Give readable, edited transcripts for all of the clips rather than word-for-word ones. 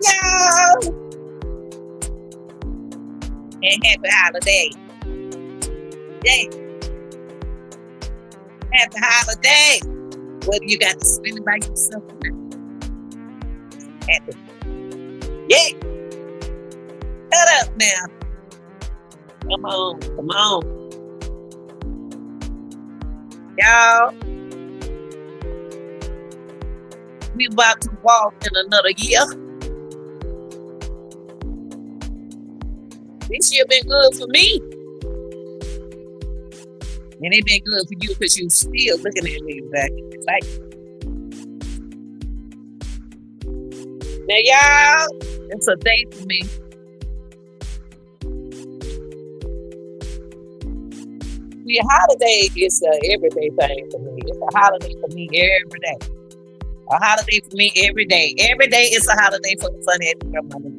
y'all. And happy holiday. Yay. Happy holiday. Whether you got to spend it by yourself or not. Happy. Yeah. Shut up now. Come on. Come on. Y'all. We about to walk in another year. This year been good for me. And it been good for you because you still looking at me back. Like, now, y'all, it's a day for me. See, a holiday is an everyday thing for me. It's a holiday for me every day. A holiday for me every day. Every day is a holiday for the fun at grandmother.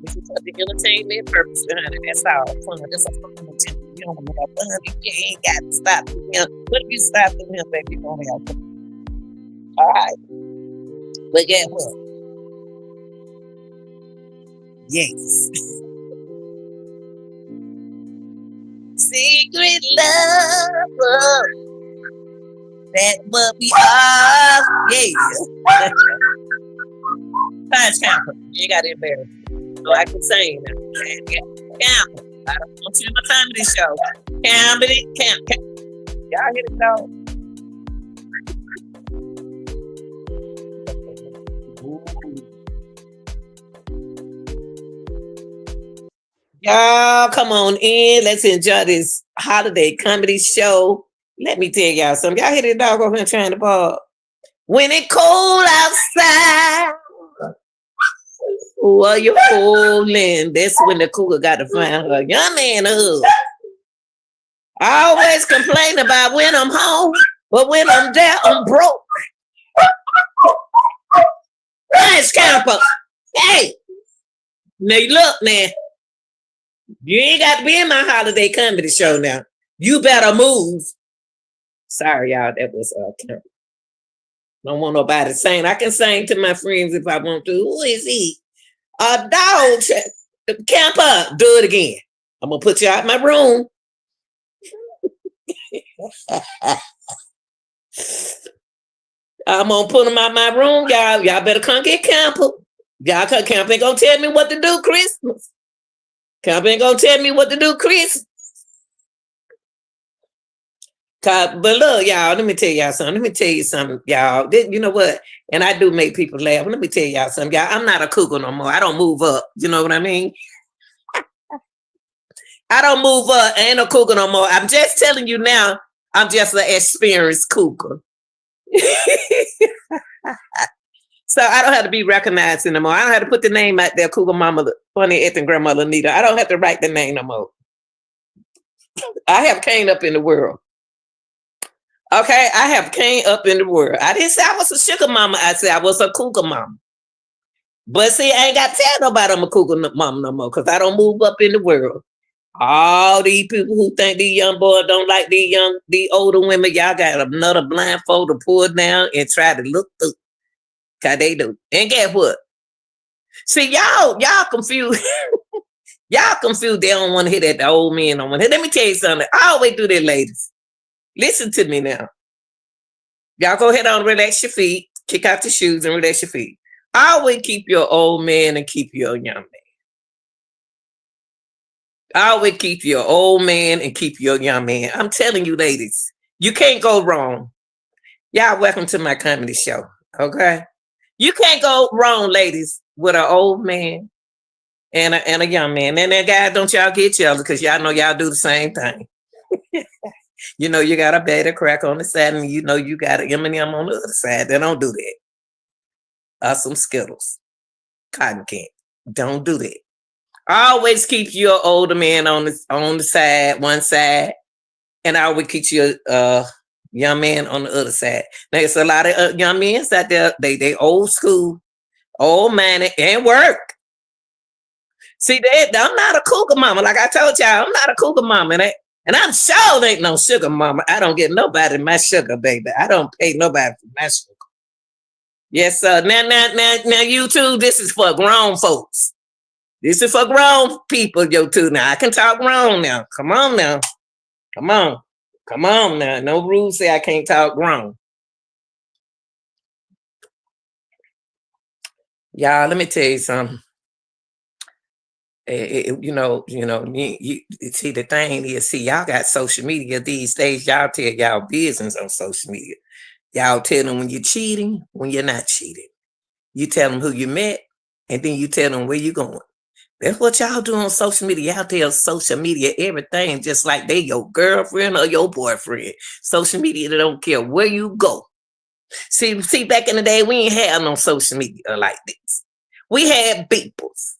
This is for the entertainment purpose behind it. That's all fun. That's a fun attempt. You don't want to have fun. You ain't got to stop doing him. But if you stop doing him, baby, you're going to have fun. All right. But guess what? Yes. Secret lover. That's what we are. Yeah. Touch camper. You ain't got to embarrass me. So I can sing now. Camper. I don't want you in my comedy show. Comedy. Camp. Y'all hear it though? Y'all come on in. Let's enjoy this holiday comedy show. Let me tell y'all something. Y'all hear the dog over here trying to bark? When it cold outside, who are you fooling? That's when the cougar got to find her young man a hug. I always complain about when I'm home, but when I'm there, I'm broke. Nice camper. Hey, now look, man. You ain't got to be in my holiday comedy show now. You better move. Sorry, y'all. That was camper. Don't want nobody sing. I can sing to my friends if I want to. Who is he? A dog. Camper. Do it again. I'm going to put you out my room. I'm going to put him out my room, y'all. Y'all better come get Camper. Y'all come. Camper ain't going to tell me what to do Christmas. Camper ain't going to tell me what to do Christmas. But look, y'all, let me tell y'all something. Let me tell you something, y'all. You know what? And I do make people laugh. Let me tell y'all something, y'all. I'm not a cougar no more. I don't move up. You know what I mean? I don't move up. I ain't a cougar no more. I'm just telling you now, I'm just an experienced cougar. So I don't have to be recognized anymore. I don't have to put the name out there, Cougar Mama, Funny Ethan Grandmother Anita. I don't have to write the name no more. I have came up in the world. Okay, I have came up in the world. I didn't say I was a sugar mama. I said I was a cougar mama. But see, I ain't got to tell nobody I'm a cougar mama no more because I don't move up in the world. All these people who think these young boys don't like these older women, y'all got another blindfold to pull down and try to look through. Because they do. And guess what? See, y'all confused. Y'all confused. They don't want to hear that. The old men don't want to hear. Let me tell you something. I always do that, ladies. Listen to me now. Y'all go ahead on, relax your feet, kick out the shoes and relax your feet. Always keep your old man and keep your young man. Always keep your old man and keep your young man. I'm telling you, ladies, you can't go wrong. Y'all welcome to my comedy show, okay? You can't go wrong, ladies, with an old man and a young man. And then, guys, don't y'all get jealous because y'all know y'all do the same thing. You know, you got a Betty crack on the side and you know you got an M&M on the other side. They don't do that. Some Skittles. Cotton candy. Don't do that. Always keep your older man on the side, one side, and I always keep your young man on the other side. Now, there's a lot of young men out there, they old school, old money, and work. See, I'm not a cougar mama. Like I told y'all, I'm not a cougar mama. And I'm sure there ain't no sugar mama. I don't get nobody my sugar, baby. I don't pay nobody for my sugar. Yes, sir. Now, YouTube, this is for grown folks. This is for grown people, YouTube. Now, I can talk grown now. Come on now. Come on. Come on now. No rules say I can't talk grown. Y'all, let me tell you something. You see, the thing is, see, y'all got social media these days. Y'all tell y'all business on social media. Y'all tell them when you're cheating, when you're not cheating. You tell them who you met, and then you tell them where you going. That's what y'all do on social media. Y'all tell social media everything, just like they your girlfriend or your boyfriend. Social media, they don't care where you go. See, back in the day, we ain't had no social media like this. We had beepers.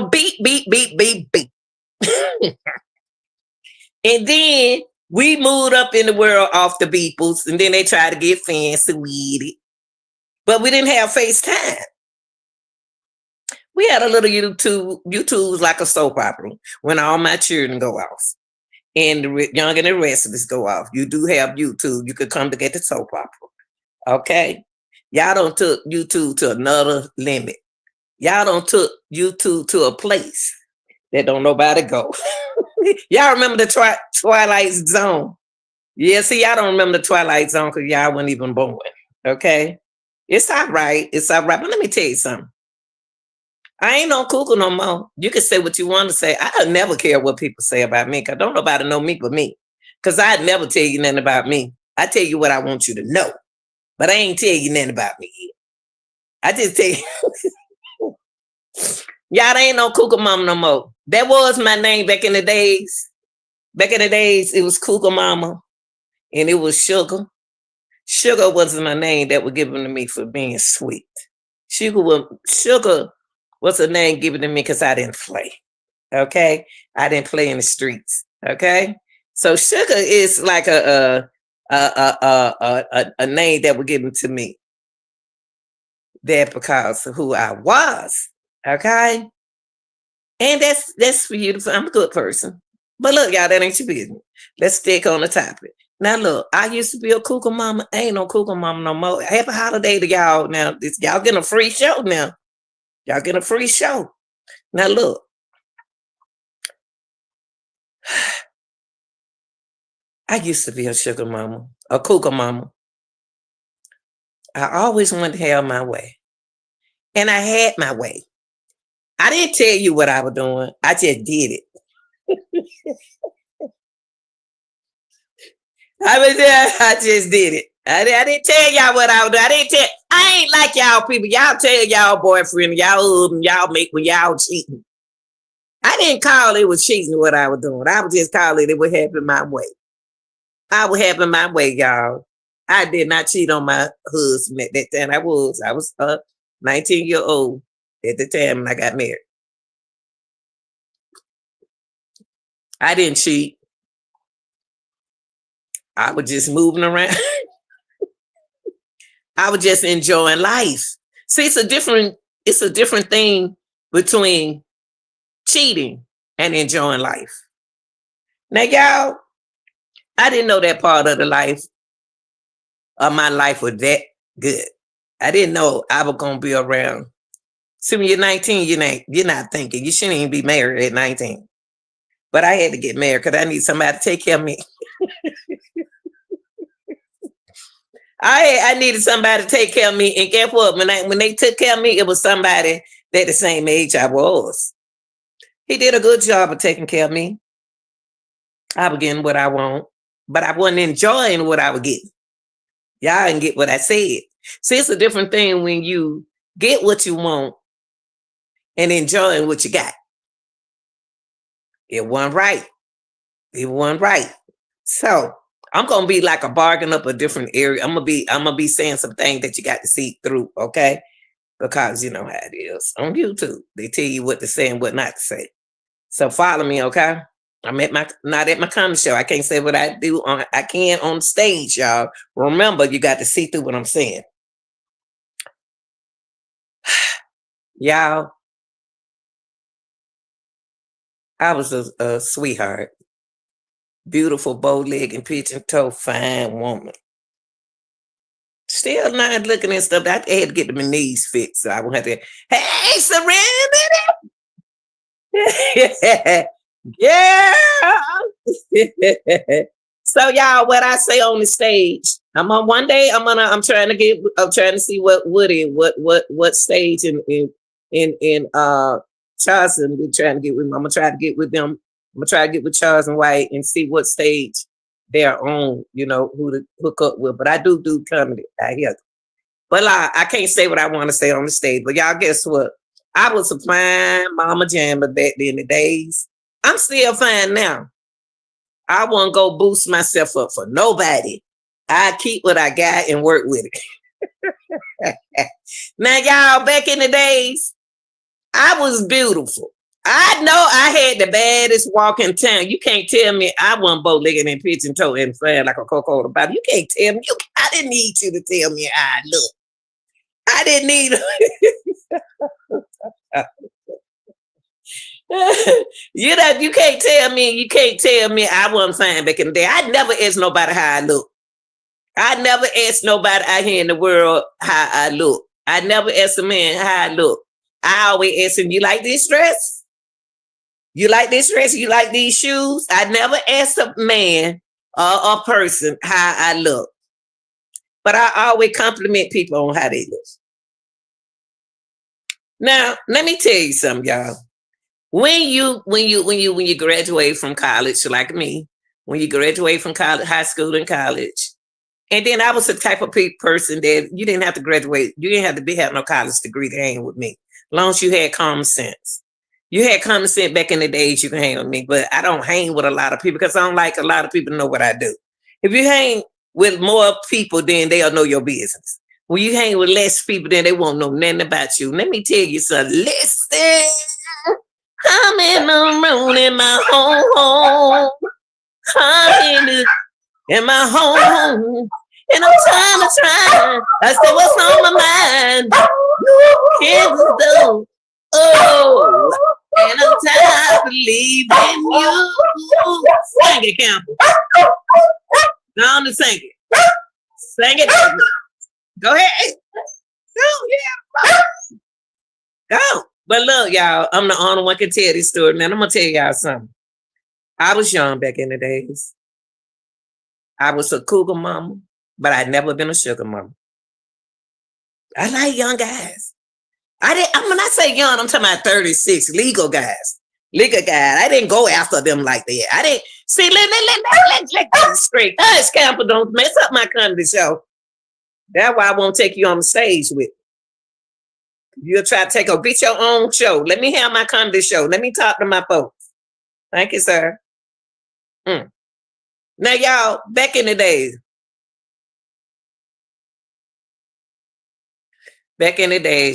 Beep, beep, beep, beep, beep. And then we moved up in the world off the beepers, and then they tried to get fancy with it. But we didn't have FaceTime. We had a little YouTube's like a soap opera when all my children go off. And the young and the rest of us go off. You do have YouTube. You could come to get the soap opera. Okay? Y'all don't took YouTube to another limit. Y'all don't took YouTube to a place that don't nobody go. Y'all remember the Twilight Zone? Yeah, see, y'all don't remember the Twilight Zone because y'all weren't even born. Okay? It's all right. It's all right. But let me tell you something. I ain't on Cougar no more. You can say what you want to say. I don't never care what people say about me because don't nobody know me but me. Because I'd never tell you nothing about me. I tell you what I want you to know. But I ain't tell you nothing about me yet. I just tell you. Y'all ain't no Cougar Mama no more. That was my name back in the days. Back in the days, it was Cougar Mama. And it was Sugar. Sugar wasn't my name that was given to me for being sweet. Sugar was a name given to me because I didn't play. Okay, I didn't play in the streets. Okay, so Sugar is like a name that was given to me there because of who I was. Okay, and that's for you to. I'm a good person, but look, y'all, that ain't your business. Let's stick on the topic. Now, look, I used to be a Cougar Mama. I ain't no Cougar Mama no more. Happy holiday to y'all. Now, y'all getting a free show now. Y'all getting a free show. Now, look. I used to be a sugar mama, a Cougar Mama. I always wanted to have my way. And I had my way. I didn't tell you what I was doing. I just did it. I just did it. I didn't tell y'all what I was doing. I ain't like y'all people. Y'all tell y'all boyfriend, y'all make when y'all cheating. I didn't call it was cheating what I was doing. I was just calling it was happening my way. I was having my way, y'all. I did not cheat on my husband at that time. I was 19-year-old at the time when I got married. I didn't cheat. I was just moving around. I was just enjoying life. See, it's a different thing between cheating and enjoying life. Now, y'all, I didn't know that part of the life of my life was that good. I didn't know I was gonna be around. See, when you're 19, you're not thinking. You shouldn't even be married at 19. But I had to get married because I need somebody to take care of me. I needed somebody to take care of me. And guess what? When they took care of me, it was somebody that the same age I was. He did a good job of taking care of me. I was getting what I want, but I wasn't enjoying what I was getting. Y'all didn't get what I said. See, it's a different thing when you get what you want and enjoying what you got. It wasn't right. It wasn't right. So I'm gonna be like a bargain up a different area. I'm gonna be saying some things that you got to see through, okay? Because you know how it is on YouTube. They tell you what to say and what not to say. So follow me, okay? I'm not at my comedy show. I can't say what I do I can on stage, y'all. Remember, you got to see through what I'm saying. Y'all, I was a sweetheart. Beautiful, bow-legged, pigeon-toe, fine woman. still not looking at stuff. I had to get my knees fixed, so I won't have to. Hey, Serenity. Yeah. So y'all, what I say on the stage, I'm on one day. I'm trying to see what Woody, what stage in Charleston we're trying to get with. I'm gonna try to get with them. I'm gonna try to get with Charles and White and see what stage they're on. You know who to hook up with. But I do comedy. I hear. But I can't say what I want to say on the stage. But y'all, guess what? I was a fine mama jammer back in the days. I'm still fine now. I won't go boost myself up for nobody. I keep what I got and work with it. Now, y'all, back in the days, I was beautiful. I know I had the baddest walk in town. You can't tell me I wasn't bow-legged and pitch and toe and flying like a cocoa the bottom. You can't tell me. I didn't need you to tell me how I look. I didn't need you can't tell me I wasn't fine back in the day. I never asked nobody how I look. I never asked nobody out here in the world how I look. I never asked a man how I look. I always asked him, you like this dress? You like this dress? You like these shoes? I never asked a man or a person how I look. But I always compliment people on how they look. Now, let me tell you something, y'all. When you graduate from college, like me, when you graduate from college, high school and college, and then I was the type of person that you didn't have to graduate, you didn't have to have no college degree to hang with me, as long as you had common sense. You had common sense back in the days, you can hang with me, but I don't hang with a lot of people because I don't like a lot of people to know what I do. If you hang with more people, then they'll know your business. When you hang with less people, then they won't know nothing about you. Let me tell you something. Listen. I'm in the room in my home. I'm in my home. And I'm trying to try. I said, what's on my mind? Kids do. Oh, and I'm tired of leaving you. Sing it, Campbell. Go on and sing it. Sing it. Go ahead. Go, yeah. Go. But look, y'all, I'm the only one can tell this story. Man, I'm going to tell y'all something. I was young back in the days. I was a cougar mama, but I'd never been a sugar mama. I like young guys. When I say young, I'm talking about 36, legal guys. Legal guys. I didn't go after them like that. I didn't. See, let's get it straight. Scamper, don't mess up my comedy show. That's why I won't take you on the stage with me. You'll try to get your own show. Let me have my comedy show. Let me talk to my folks. Thank you, sir. Now, y'all, back in the days,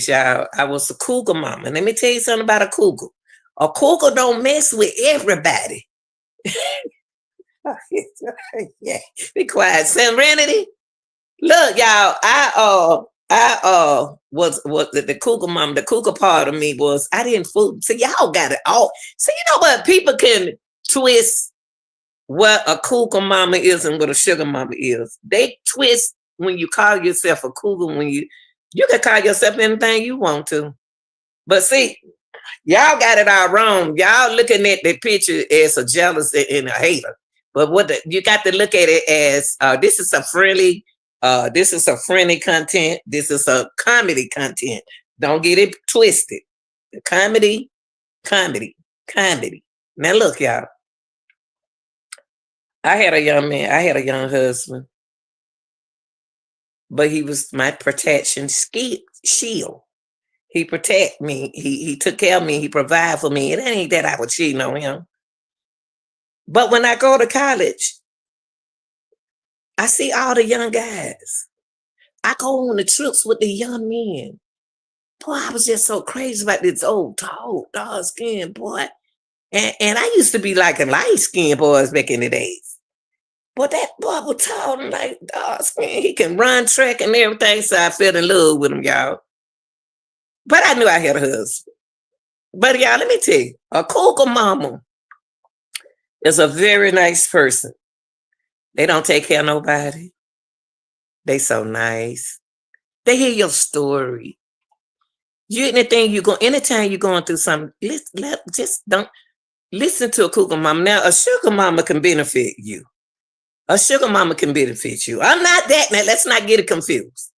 y'all, I was a cougar mama. Let me tell you something about a cougar. A cougar don't mess with everybody. Yeah, be quiet. Serenity. Look, y'all, I was the cougar mom. The cougar part of me was I didn't fool. So y'all got it all. So you know what? People can twist what a cougar mama is and what a sugar mama is. They twist when you call yourself a cougar. When you can call yourself anything you want to. But see, y'all got it all wrong. Y'all looking at the picture as a jealous and a hater. But you got to look at it as this is a friendly. This is a friendly content. This is a comedy content. Don't get it twisted. Comedy. Now look, y'all. I had a young man. I had a young husband, but he was my protection shield. He protect me. He took care of me. He provided for me. It ain't that I was cheating on him. But when I go to college, I see all the young guys. I go on the trips with the young men. Boy, I was just so crazy about this old, tall, dark-skinned boy. And I used to be liking light-skinned boys back in the days. But that boy was tall and like dark-skinned. He can run track and everything, so I fell in love with him, y'all. But I knew I had a husband. But y'all, let me tell you, a cougar mama is a very nice person. They don't take care of nobody. They so nice. They hear your story. Anytime you're going through something, just don't listen to a cougar mama. Now, a sugar mama can benefit you. A sugar mama can benefit you. I'm not that. Now, let's not get it confused.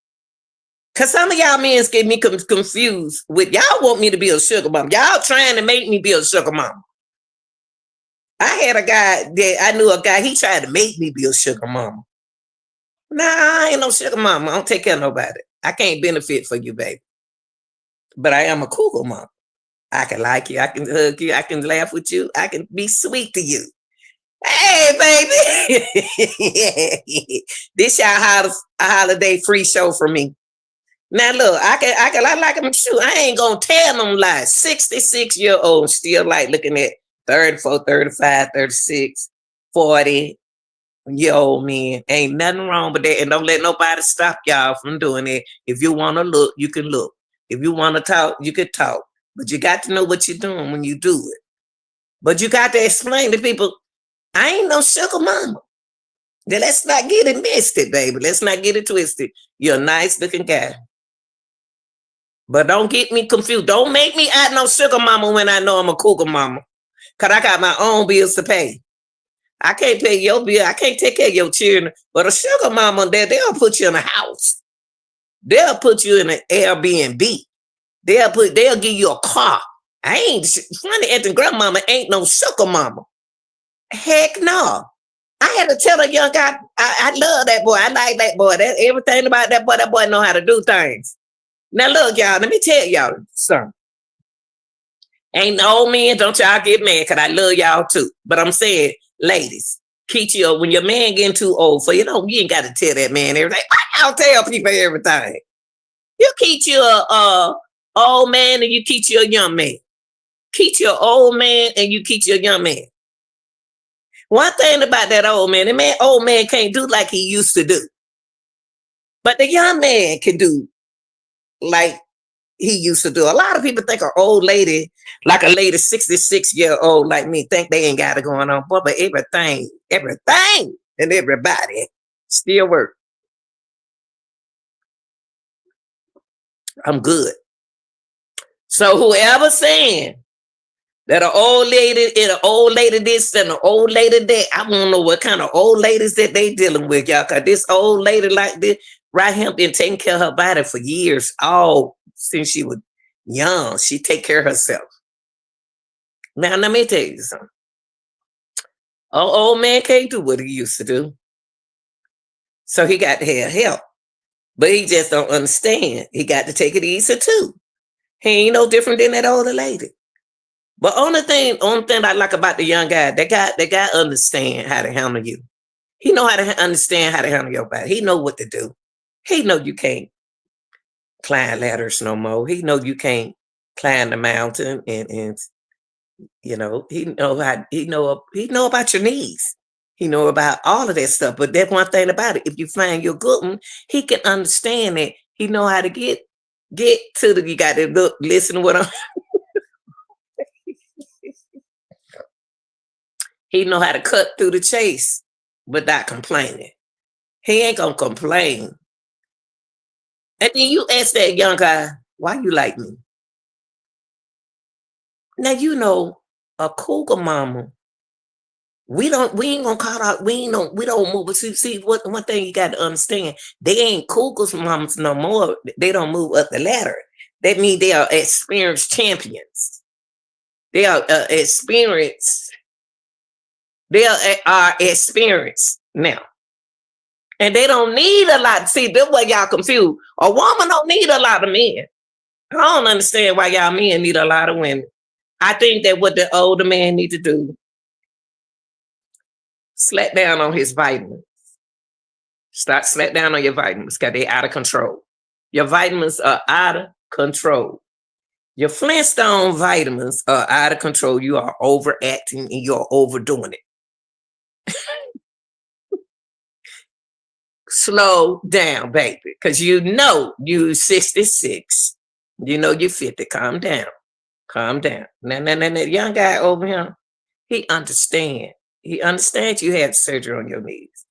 Because some of y'all men get me confused with y'all want me to be a sugar mama. Y'all trying to make me be a sugar mama. I had a guy that I knew a guy, he tried to make me be a sugar mama. Nah, I ain't no sugar mama. I don't take care of nobody. I can't benefit for you, baby. But I am a cougar mama. I can like you. I can hug you. I can laugh with you. I can be sweet to you. Hey, baby. This y'all holiday free show for me. Now look, I like them too. I ain't gonna tell them lies. 66-year-old still like looking at 34, 35, 36, 40-year-old men. Ain't nothing wrong with that. And don't let nobody stop y'all from doing it. If you want to look, you can look. If you want to talk, you can talk. But you got to know what you're doing when you do it. But you got to explain to people, I ain't no sugar mama. Now let's not get it mixed, baby. Let's not get it twisted. You're a nice looking guy. But don't get me confused. Don't make me act no sugar mama when I know I'm a cougar mama. Because I got my own bills to pay. I can't pay your bill. I can't take care of your children. But a sugar mama, they'll put you in a house. They'll put you in an Airbnb. They'll give you a car. I ain't funny at the grandmama ain't no sugar mama. Heck no. I had to tell a young guy, I love that boy. I like that boy. Everything about that boy know how to do things. Now look, y'all, let me tell y'all something. Ain't no men, don't y'all get mad, because I love y'all too. But I'm saying, ladies, when your man getting too old for you, you ain't got to tell that man everything. I'll tell people everything. You teach you a old man and you teach you a young man. Teach your old man and you teach your young man. One thing about that old man can't do like he used to do. But the young man can do like he used to do. A lot of people think an old lady, like a lady 66-year-old like me, think they ain't got it going on. Boy, but everything and everybody still work. I'm good. So whoever saying that an old lady and an old lady this and an old lady that, I want to know what kind of old ladies that they dealing with, y'all. Because this old lady like this right here been taking care of her body for years, all since she was young. She take care of herself. Now, let me tell you something. An old man can't do what he used to do. So he got to have help. But he just don't understand. He got to take it easy too. He ain't no different than that older lady. But only thing I like about the young guy, that guy understand how to handle you. He know how to understand how to handle your body. He know what to do. He know you can't climb ladders no more. He know you can't climb the mountain, and he know about your knees. He know about all of that stuff. But that's one thing about it. If you find your good one, he can understand it. He know how to get to the. You got to look, listen to what I'm. He know how to cut through the chase without complaining. He ain't gonna complain. And then you ask that young guy, why you like me? Now a cougar mama. We ain't gonna call out, we don't move. But see one thing you got to understand, they ain't cougars mamas no more. They don't move up the ladder. That means they are experienced champions. They are experienced. They are experienced now. And they don't need a lot. See, that's why y'all confused. A woman don't need a lot of men. I don't understand why y'all men need a lot of women. I think that what the older man need to do, slack down on his vitamins. Slack down on your vitamins because they're out of control. Your vitamins are out of control. Your Flintstone vitamins are out of control. You are overacting and you're overdoing it. Slow down, baby, because you're 66. You're 50. Calm down. Calm down. Now, that young guy over here, he understands. He understands you had surgery on your knees.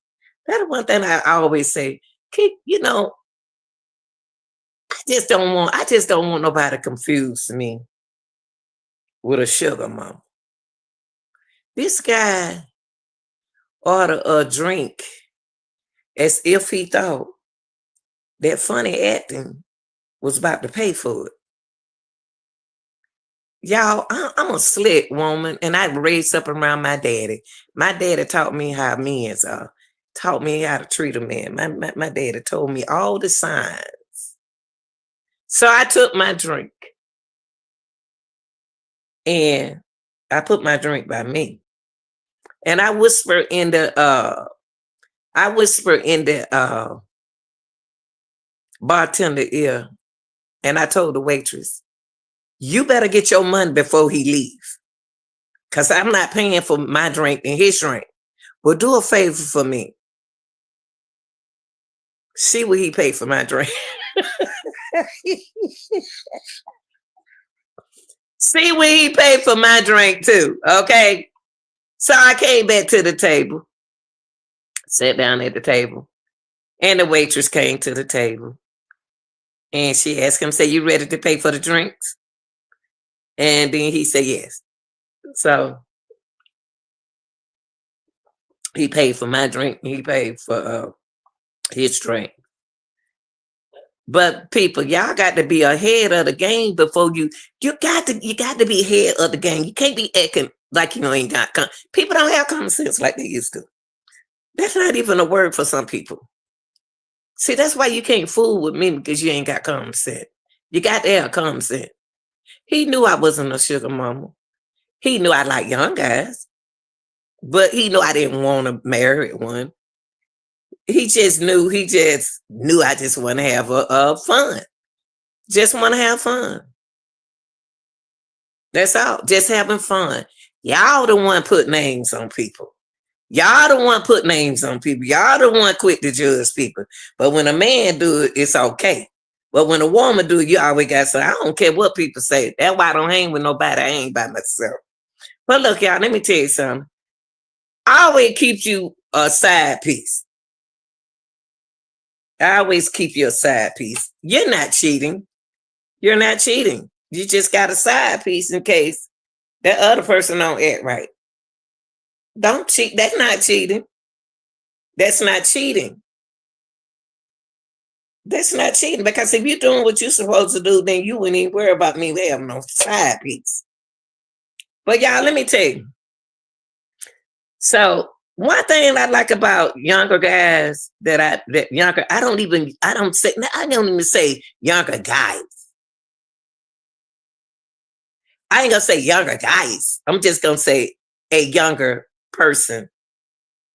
That's one thing I always say. I just don't want nobody to confuse me with a sugar mama. This guy ordered a drink as if he thought that funny acting was about to pay for it. Y'all, I'm a slick woman, and I raised up around my daddy. My daddy taught me how men are, taught me how to treat a man. My daddy told me all the signs. So I took my drink, and I put my drink by me. And I whispered in the bartender ear, and I told the waitress, "You better get your money before he leave, because I'm not paying for my drink and his drink. Well, do a favor for me. See what he paid for my drink." See what he paid for my drink too. Okay. So I came back to the table, sat down at the table, and the waitress came to the table. And she asked him, "Say, you ready to pay for the drinks?" And then he said yes. So he paid for my drink. He paid for his drink. But people, y'all got to be ahead of the game before you got to be ahead of the game. You can't be acting like you ain't got people don't have common sense like they used to. That's not even a word for some people. See, that's why you can't fool with me, because you ain't got common sense. You got to have common sense. He knew I wasn't a sugar mama. He knew I like young guys, but he knew I didn't want to marry one. He just knew I just want to have a fun. Just want to have fun. That's all. Just having fun. Y'all the one put names on people. Y'all the one put names on people. Y'all the one quick to judge people. But when a man do it, it's okay. But when a woman do it, you always got to say, I don't care what people say. That's why I don't hang with nobody. I ain't by myself. But look, y'all, let me tell you something. I always keep you a side piece. I always keep you a side piece. You're not cheating. You're not cheating. You just got a side piece in case that other person don't act right. Don't cheat. That's not cheating. That's not cheating. That's not cheating, because if you're doing what you're supposed to do, then you wouldn't even worry about me having no side piece. But y'all, let me tell you. So one thing I like about younger guys I don't even say younger guys. I ain't gonna say younger guys. I'm just gonna say a younger person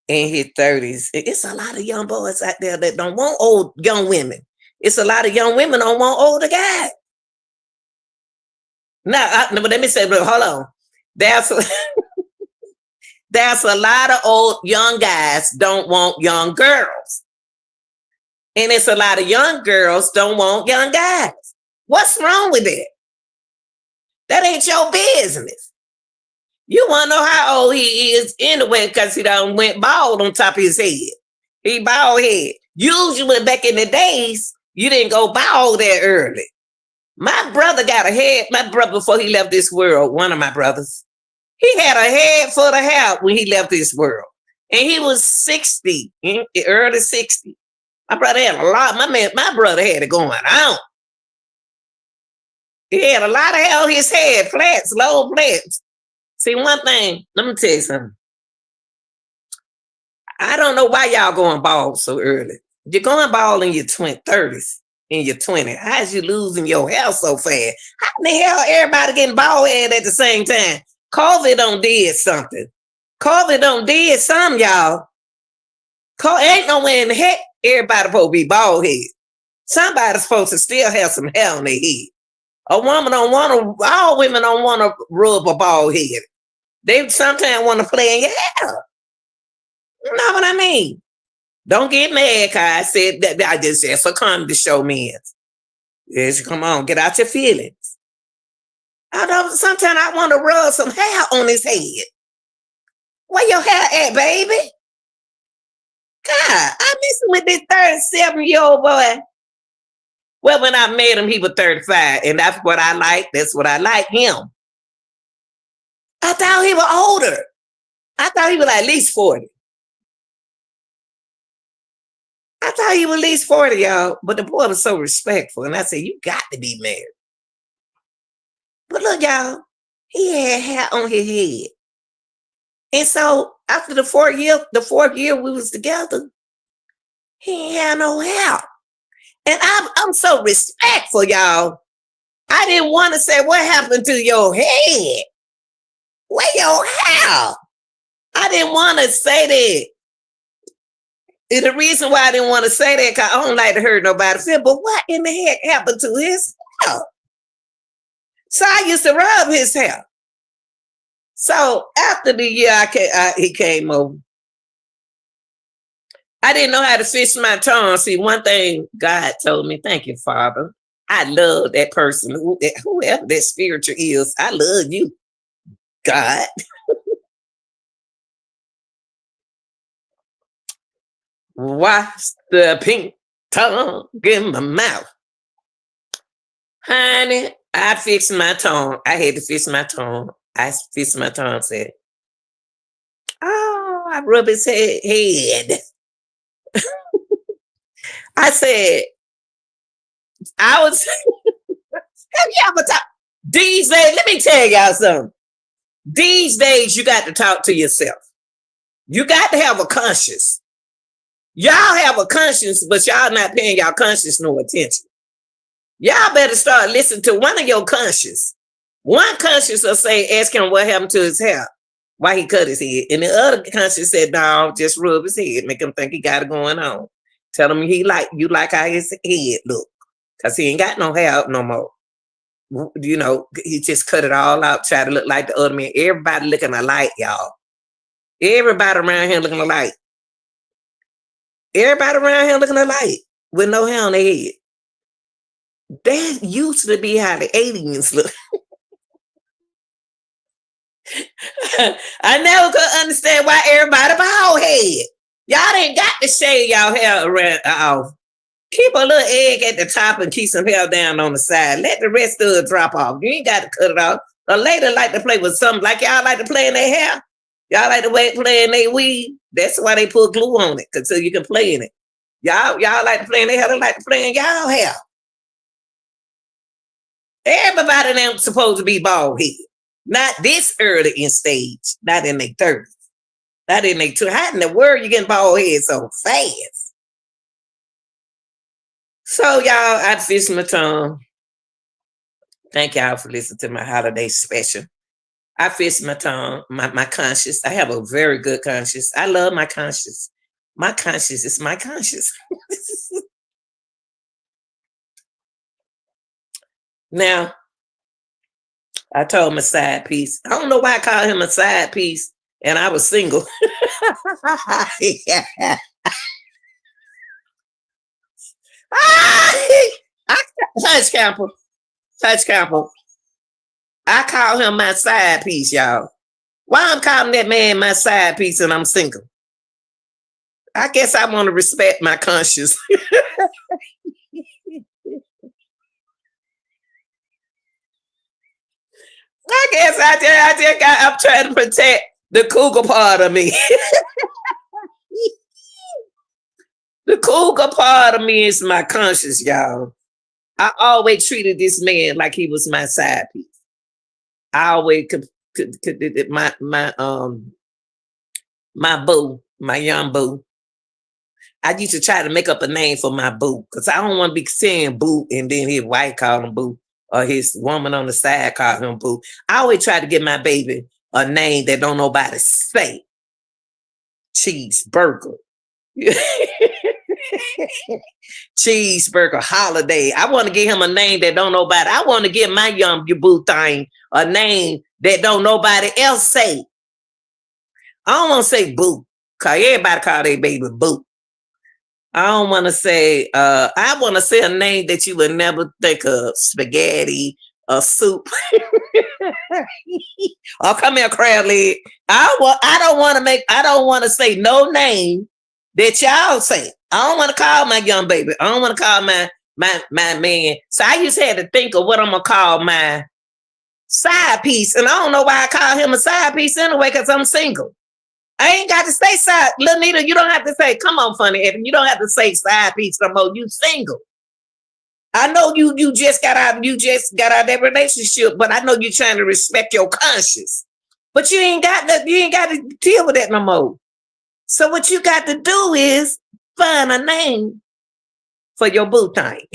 in his 30s. It's a lot of young boys out there that don't want old young women. It's a lot of young women don't want older guys. Now, but let me say, but hold on. There's a lot of old young guys don't want young girls. And it's a lot of young girls don't want young guys. What's wrong with it? That ain't your business. You want to know how old he is anyway, because he done went bald on top of his head. He bald head. Usually back in the days, you didn't go bald that early. My brother got a head. My brother, before he left this world, one of my brothers, he had a head full of hair when he left this world. And he was 60, early 60. My brother had a lot. My brother had it going on. He had a lot of hair on his head, flats, low flats. See, one thing, let me tell you something. I don't know why y'all going bald so early. You're going bald in your 30s, in your 20s. How's you losing your hair so fast? How in the hell everybody getting bald head at the same time? COVID done did something. COVID done did something, y'all. Ain't no way in the heck everybody supposed to be bald head. Somebody's supposed to still have some hair on their head. A woman don't want to, all women don't want to rub a bald head. They sometimes want to play in your hair. You know what I mean? Don't get mad, cause I said that I just said for come to show men. Yes, come on, get out your feelings. I know sometimes I want to rub some hair on his head. Where your hair at, baby? God, I'm messing with this 37-year-old boy. Well, when I met him, he was 35, and that's what I like. That's what I like him. I thought he was older. I thought he was at least 40. I thought he was at least 40, y'all. But the boy was so respectful. And I said, you got to be married. But look, y'all, he had hair on his head. And so after the fourth year we was together, he ain't had no hair. And I'm so respectful, y'all. I didn't want to say, what happened to your head? Where your hair? I didn't want to say that. And the reason why I didn't want to say that, because I don't like to hurt nobody. But what in the heck happened to his hair? So I used to rub his hair. So after the year he came over, I didn't know how to fix my tongue. See, one thing God told me, thank you, Father. I love that person, whoever that spiritual is. I love you, God. Wash the pink tongue in my mouth. Honey, I fixed my tongue. I had to fix my tongue. I fixed my tongue, said, oh, I rub his head. I said, I was, have you ever talked? These days, let me tell y'all something. These days, you got to talk to yourself. You got to have a conscience. Y'all have a conscience, but y'all not paying y'all conscience no attention. Y'all better start listening to one of your conscience. One conscience will say, ask him what happened to his hair, why he cut his head. And the other conscience said, no, just rub his head, make him think he got it going on. Tell him you like how his head look, because he ain't got no hair no more. You know, he just cut it all out, try to look like the other man. Everybody looking alike, y'all. Everybody around here looking alike. Everybody around here looking alike with no hair on their head. That used to be how the aliens look. I never could understand why everybody bald head. Y'all ain't got to shave y'all hair around off. Keep a little egg at the top and keep some hair down on the side. Let the rest of it drop off. You ain't got to cut it off. A lady like to play with something like y'all like to play in their hair. Y'all like to play in their weave. That's why they put glue on it, so you can play in it. Y'all like to play in their hair. They like to play in y'all hair. Everybody ain't supposed to be bald head. Not this early in stage. Not in their 30s. Not in their 20s. How in the world you getting bald head so fast? So y'all, I fixed my tongue. Thank y'all for listening to my holiday special. I fixed my tongue, my conscience. I have a very good conscience. I love my conscience. My conscience is my conscience. Now, I told him a side piece. I don't know why I called him a side piece, and I was single. Yeah. Touch Camper. I call him my side piece, y'all. Why I'm calling that man my side piece and I'm single? I guess I want to respect my conscience. I guess I'm trying to protect the cougar part of me. The cougar part of me is my conscience, y'all. I always treated this man like he was my side piece. I always my boo, my young boo. I used to try to make up a name for my boo, because I don't want to be saying boo and then his wife called him boo, or his woman on the side called him boo. I always try to give my baby a name that don't nobody say. Cheeseburger. Cheeseburger Holiday. I want to give him a name that don't nobody. I want to give my young boo thing a name that don't nobody else say. I don't want to say boo, because everybody call their baby boo. I don't want to say, I want to say a name that you would never think of. Spaghetti or soup. Oh, come here, crab leg. I don't want to say no name that y'all say. I don't want to call my young baby. I don't want to call my my man. So I used to have to think of what I'm gonna call my side piece. And I don't know why I call him a side piece anyway, because I'm single. I ain't got to say side. Lanita, you don't have to say, come on, funny Evan. You don't have to say side piece no more. You single. I know you just got out of that relationship, but I know you're trying to respect your conscience. But you ain't got to deal with that no more. So what you got to do is find a name for your boo thing.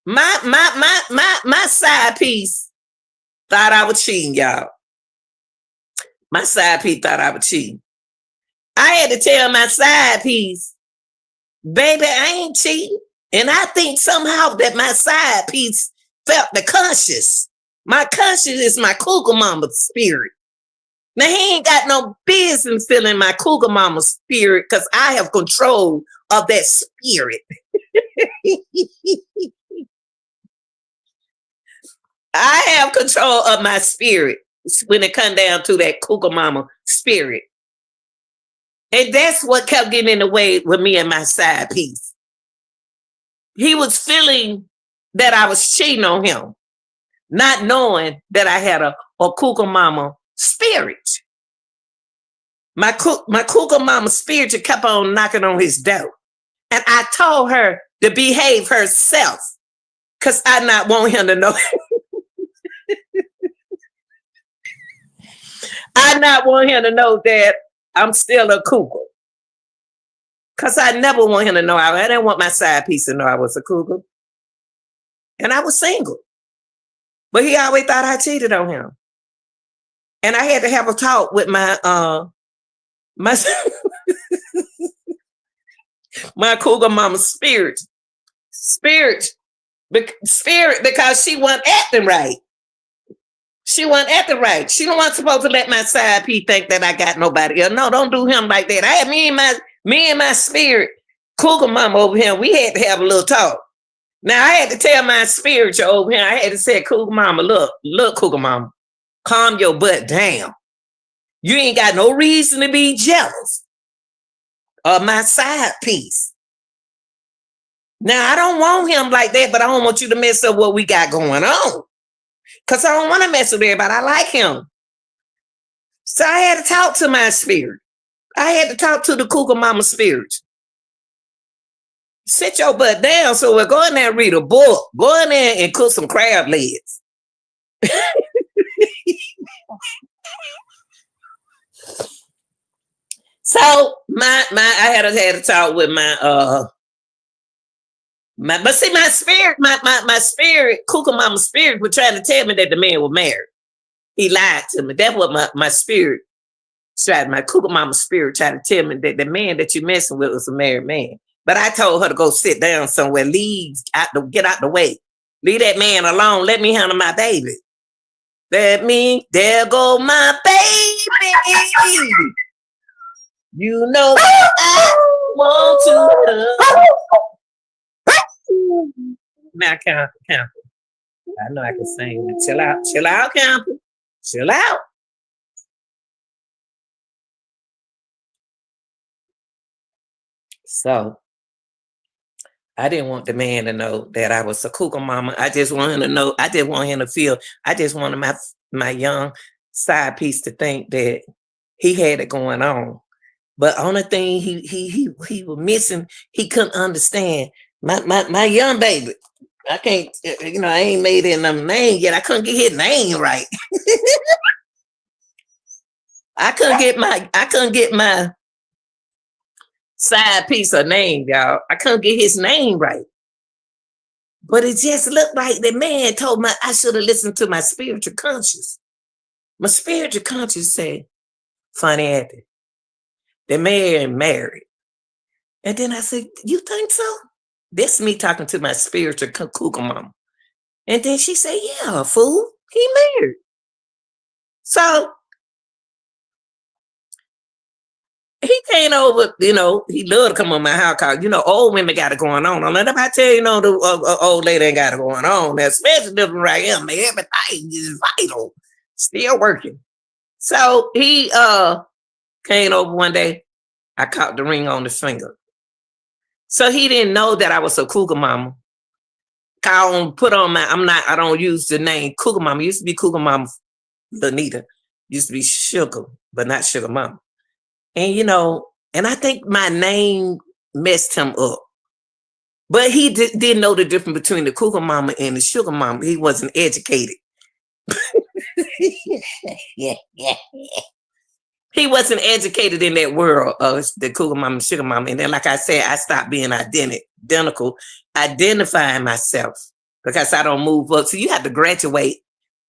my side piece thought I was cheating, y'all. My side piece thought I was cheating. I had to tell my side piece, baby, I ain't cheating. And I think somehow that my side piece felt the conscience. My conscience is my cougar mama spirit. Now, he ain't got no business feeling my cougar mama spirit because I have control of that spirit. I have control of my spirit when it comes down to that cougar mama spirit. And that's what kept getting in the way with me and my side piece. He was feeling that I was cheating on him, not knowing that I had a cougar mama spirit. My cougar mama spirit kept on knocking on his door. And I told her to behave herself because I not want him to know. I not want him to know that I'm still a cougar. Because I never want him to know. I didn't want my side piece to know I was a cougar. And I was single. But he always thought I cheated on him. And I had to have a talk with my my cougar mama spirit. Spirit, because she wasn't acting right. She wasn't acting right. She wasn't supposed to let my side piece think that I got nobody else. No, don't do him like that. I had me and my spirit, cougar mama over here, we had to have a little talk. Now I had to tell my spirit over here, I had to say, cougar mama, look, cougar mama, calm your butt down. You ain't got no reason to be jealous of my side piece. Now I don't want him like that, but I don't want you to mess up what we got going on. Because I don't want to mess with everybody. I like him. So I had to talk to my spirit. I had to talk to the cougar mama spirit. Sit your butt down. So we're going there and read a book. Go in there and cook some crab legs. So I had to talk with but see, my spirit, my spirit, cougar mama spirit, was trying to tell me that the man was married. He lied to me. That's what my spirit tried. My cougar mama spirit tried to tell me that the man that you're messing with was a married man. But I told her to go sit down somewhere, get out the way. Leave that man alone. Let me handle my baby. There go my baby. You know I want to. Now, Camper. I know I can sing. Chill out, Camper. Chill out. So, I didn't want the man to know that I was a cougar mama. I just wanted him to know. I just want him to feel. I just wanted my young side piece to think that he had it going on. But only thing he was missing, he couldn't understand. My young baby. I can't, I ain't made his name yet. I couldn't get his name right. I couldn't get my side piece of name, y'all. I couldn't get his name right. But it just looked like the man told me I should have listened to my spiritual conscience. My spiritual conscience said, funny Eddie, the man married. And then I said, you think so? This me talking to my spiritual cougar mama. And then she said, yeah, fool, he married. So he came over, he loved to come on my house call. Old women got it going on. Don't let nobody tell you, the old lady ain't got it going on. Now, especially living right here, man, everything is vital. Still working. So he came over one day. I caught the ring on his finger. So he didn't know that I was a cougar mama. I don't put on my, I don't use the name cougar mama. It used to be cougar mama Lanita. Used to be sugar, but not sugar mama. And and I think my name messed him up. But he didn't know the difference between the cougar mama and the sugar mama. He wasn't educated. He wasn't educated in that world of the cougar mama and sugar mama. And then, like I said, I stopped being identifying myself because I don't move up. So you have to graduate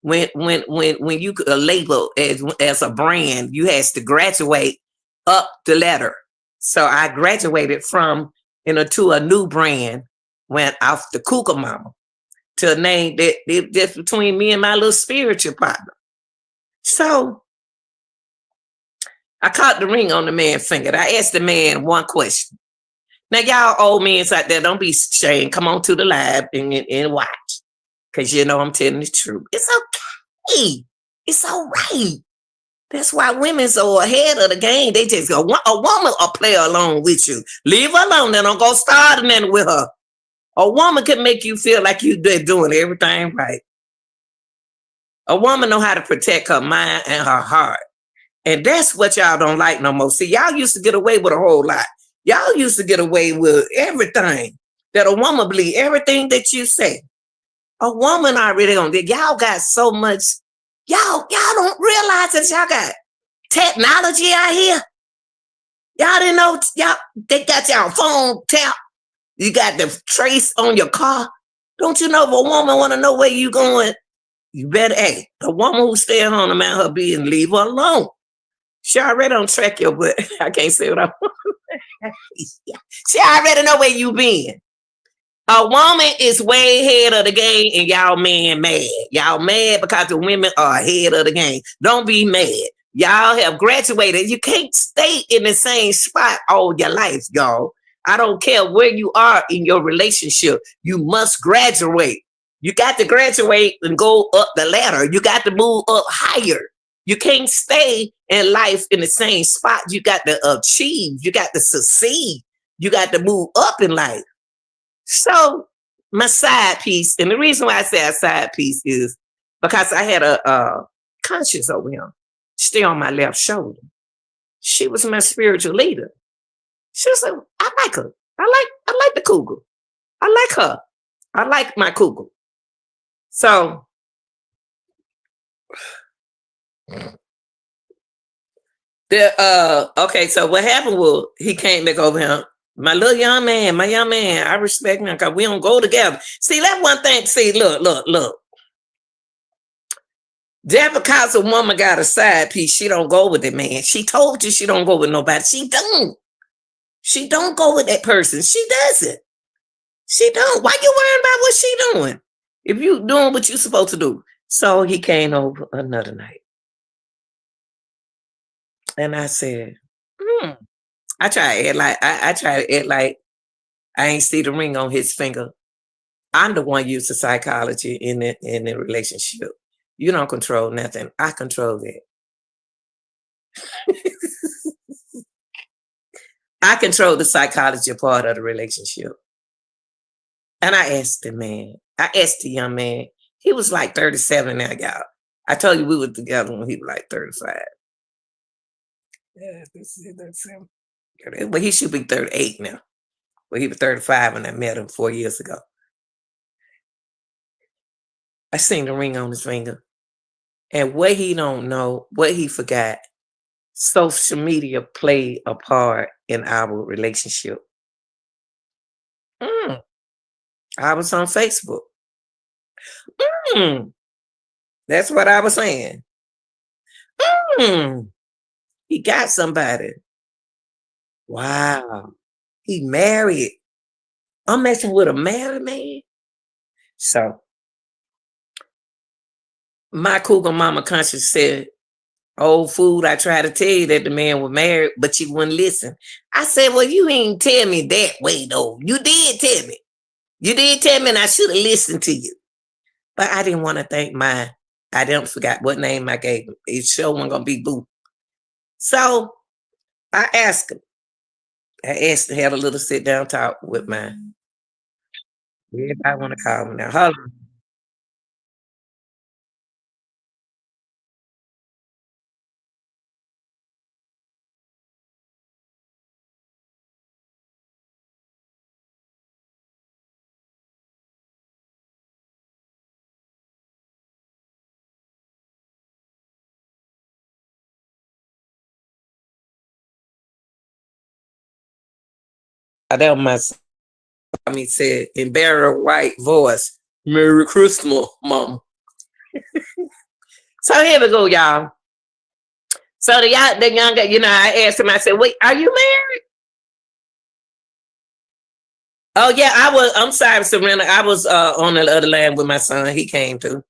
when you label as a brand. You has to graduate up the ladder. So I graduated from to a new brand, went off the cougar mama to a name that just between me and my little spiritual partner. So I caught the ring on the man's finger. I asked the man one question. Now, y'all old men out there, don't be ashamed. Come on to the live and watch. Because I'm telling the truth. It's okay. It's all right. That's why women's are ahead of the game. They just go, a woman will play along with you. Leave her alone. Then don't go starting in with her. A woman can make you feel like they're doing everything right. A woman know how to protect her mind and her heart. And that's what y'all don't like no more. See, y'all used to get away with a whole lot. Y'all used to get away with everything. That a woman believe everything that you say. A woman already on there. Y'all got so much. Y'all don't realize that y'all got technology out here. Y'all didn't know. They got y'all phone tap. You got the trace on your car. Don't you know if a woman want to know where you going? You better, a woman who stay home about her business, leave her alone. She already don't track your butt. I can't say what I want. She already know where you been. A woman is way ahead of the game and y'all man mad. Y'all mad because the women are ahead of the game. Don't be mad. Y'all have graduated. You can't stay in the same spot all your life, y'all. I don't care where you are in your relationship. You must graduate. You got to graduate and go up the ladder. You got to move up higher. You can't stay in life in the same spot. You got to achieve. You got to succeed. You got to move up in life. So my side piece, and the reason why I say a side piece is because I had a conscience over him, stay on my left shoulder. She was my spiritual leader. She was like, I like her. I like the cougar. I like her. I like my cougar. So okay, so what happened was he came back over here. My young man, I respect him because we don't go together. See, that one thing, see, look. Just because a woman got a side piece, she don't go with it, man. She told you she don't go with nobody. She don't. She don't go with that person. She doesn't. She don't. Why you worrying about what she doing? If you doing what you supposed to do. So he came over another night. And I said, I try to act like I ain't see the ring on his finger. I'm the one using psychology in the relationship. You don't control nothing. I control that. I control the psychology part of the relationship. And I asked the young man, he was like 37 now, y'all. I told you we were together when he was like 35. Yeah, that's him. But he should be 38 now. Well, he was 35 when I met him 4 years ago. I seen the ring on his finger. And what he don't know, what he forgot, social media played a part in our relationship. I was on Facebook. That's what I was saying. He got somebody. Wow. He married. I'm messing with a married man. So my cougar mama conscience said, old fool, I tried to tell you that the man was married, but you wouldn't listen. I said, well, you ain't tell me that way, though. You did tell me. You did tell me, and I should have listened to you. But I didn't want to thank mine. I didn't forget what name I gave him. It sure wasn't going to be Boo. So I asked him, I asked to have a little sit down talk with mine. Everybody want to call me now. Hold on. That was my son. I mean, said in very white voice, Merry Christmas, Mama. So here we go, y'all. So the young guy, I asked him, I said, wait, are you married? Oh yeah, I'm sorry, Serena. I was on the other line with my son. He came too.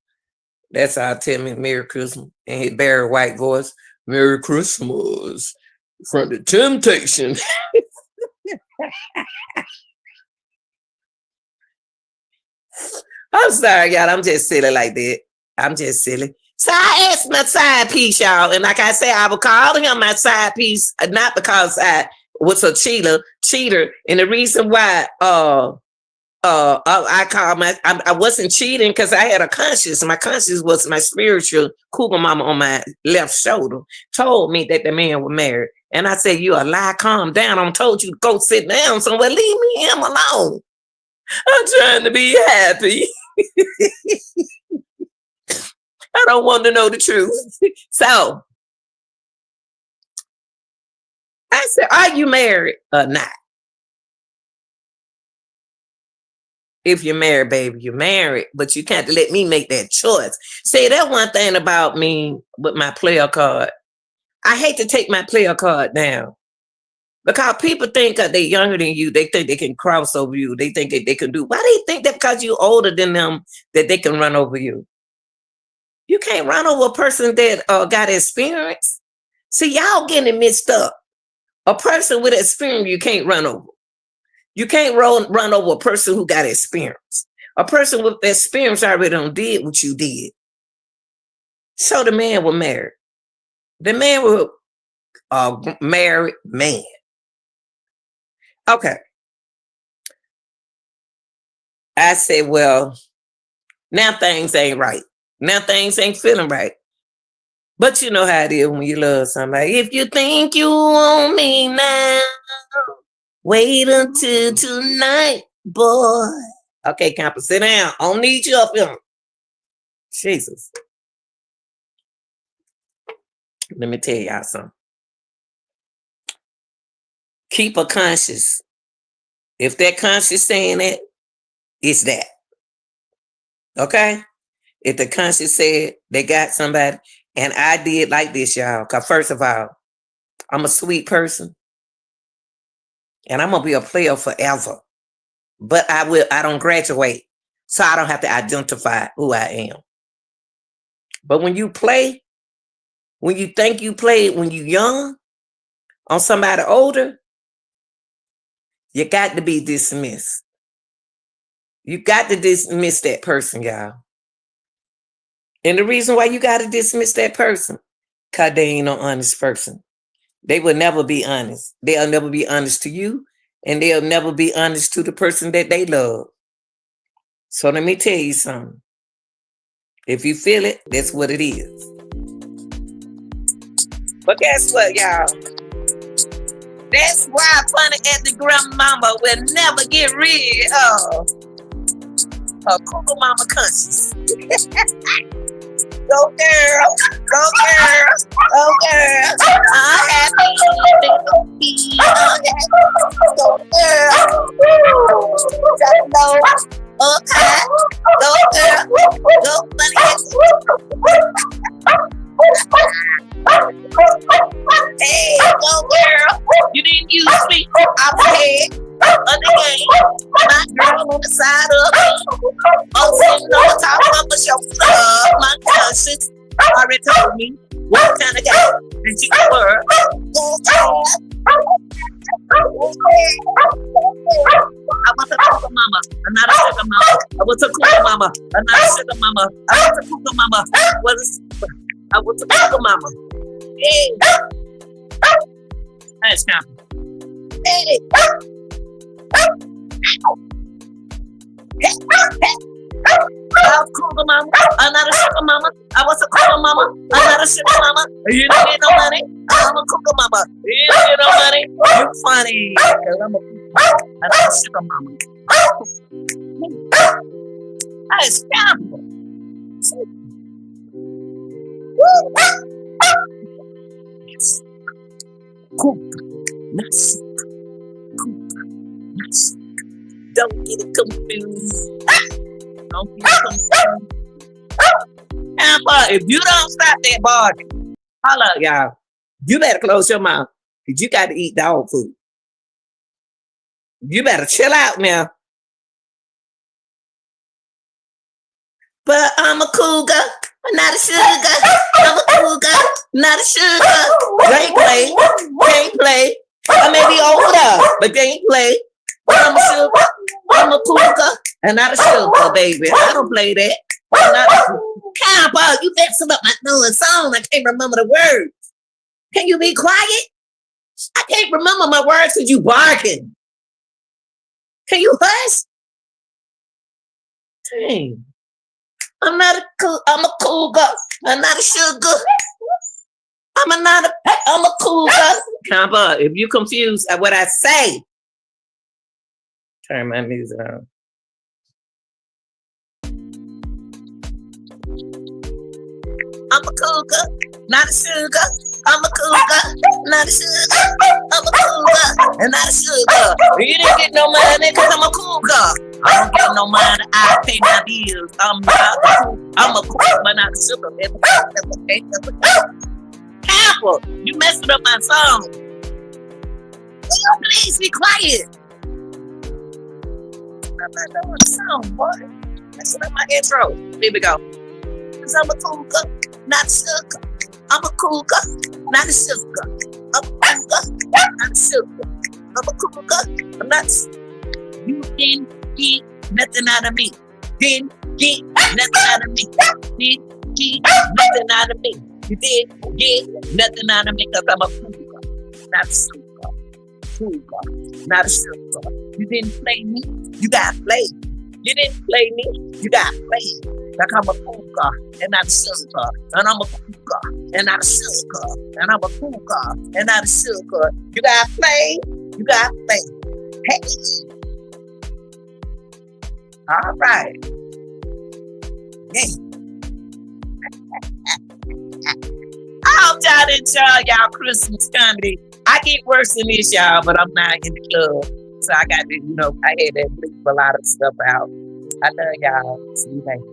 That's how I tell me Merry Christmas. And his very white voice, Merry Christmas from the Temptation. I'm sorry, y'all. I'm just silly like that. I'm just silly. So I asked my side piece, y'all, and like I said, I would call him my side piece, not because I was a cheater, and the reason why I wasn't cheating because I had a conscience. My conscience was my spiritual cougar mama on my left shoulder told me that the man was married, and I said, "You a lie? Calm down. I told you to go sit down somewhere. Leave me him alone. I'm trying to be happy." I don't want to know the truth. So I said, are you married or not? If you're married, baby, you're married, but you can't let me make that choice. See, that one thing about me with my player card, I hate to take my player card down because people think that they're younger than you, they think they can cross over you. They think that they can do. Why do you think that because you're older than them that they can run over you? You can't run over a person that got experience. See, y'all getting it mixed up. A person with experience, you can't run over. You can't run over a person who got experience. A person with experience already done did what you did. So the man was married. The man was a married man. Okay. I said, well, now things ain't right. Now things ain't feeling right. But you know how it is when you love somebody. If you think you want me now, wait until tonight, boy. Okay, Camper, sit down. I don't need you up here. Jesus. Let me tell y'all something. Keep a conscience. If that conscience saying that, it's that. Okay? If the conscience said they got somebody, and I did like this, y'all, because first of all, I'm a sweet person, and I'm going to be a player forever. But I don't graduate, so I don't have to identify who I am. But when you play, when you think you played when you young, on somebody older, you got to be dismissed. You got to dismiss that person, y'all. And the reason why you got to dismiss that person, because they ain't no honest person. They will never be honest. They'll never be honest to you, and they'll never be honest to the person that they love. So let me tell you something. If you feel it, that's what it is. But guess what, y'all? That's why Funny at the Grandmama will never get rid of her Cougar Mama conscience. Go girl, go girl, go girl. I'm happy, go girl. Drop low, up high, go girl, go Funny. Hey, go girl. You didn't use me. I'm ahead of the game. My girl on the side of me. Oh, sitting on top of my shoulder. My conscience already told me what kind of guy that you were. I was a cougar mama, not a sugar mama. I was a cougar mama, not a sugar mama. I was a cougar mama. I was a cougar mama. Hey. That's coming. Hey. I was cougar mama. I'm not a sugar mama. I was a cougar mama. I'm not a sugar mama. You don't get no money. I'm a cougar mama. You don't get no money. You funny. Cause I'm a sugar mama. I is terrible. Yes. Cougar. Not sugar. Cougar. Not sugar. Don't get it confused. Don't get it confused. Tampa, if you don't stop that barking, holla, y'all. You better close your mouth. Cause you got to eat dog food. You better chill out now. But I'm a cougar, not a sugar. I'm a cougar, not a sugar. They play, can't play. I may be older, but they ain't play. But I'm a sugar, I'm a cougar, and not a sugar, baby. I don't play that. I'm not a cowboy. You messing up my new song. I can't remember the words. Can you be quiet? I can't remember my words because you barking. Can you hush? Dang. I'm a cougar. I'm not a sugar. I'm a cougar. Cowboy, if you confused at what I say, turn my music on. I'm a cougar, not a sugar. I'm a cougar, not a sugar. I'm a cougar, and not a sugar. You didn't get no money because I'm a cougar. I don't get no money, I pay my bills. I'm a cougar, but not a sugar. Apple, you messing up my song. Will you please be quiet? I'm not doing the song, boy. Messing up my intro. Here we go. Cause I'm a cougar, not a sugar. I'm a cougar, not a sugar. I'm a cougar, not a sugar. I'm a cougar, I'm not. You didn't get nothing out of me. Didn't get nothing out of me. Didn't get nothing out of me. You didn't get nothing out of me because I'm a cougar, not a sugar. Cougar, not a sugar. You didn't play me, you got played. You didn't play me, you got played. Like I'm a cougar, and not a sugar. And I'm a cougar, and not a sugar. And I'm a cougar, and not a sugar. You got played, you got played. Hey. All right. Yeah. I hope y'all enjoy y'all Christmas comedy. I get worse than this, y'all, but I'm not in the club. So I got to, I had to bleep a lot of stuff out. I love y'all. See you later.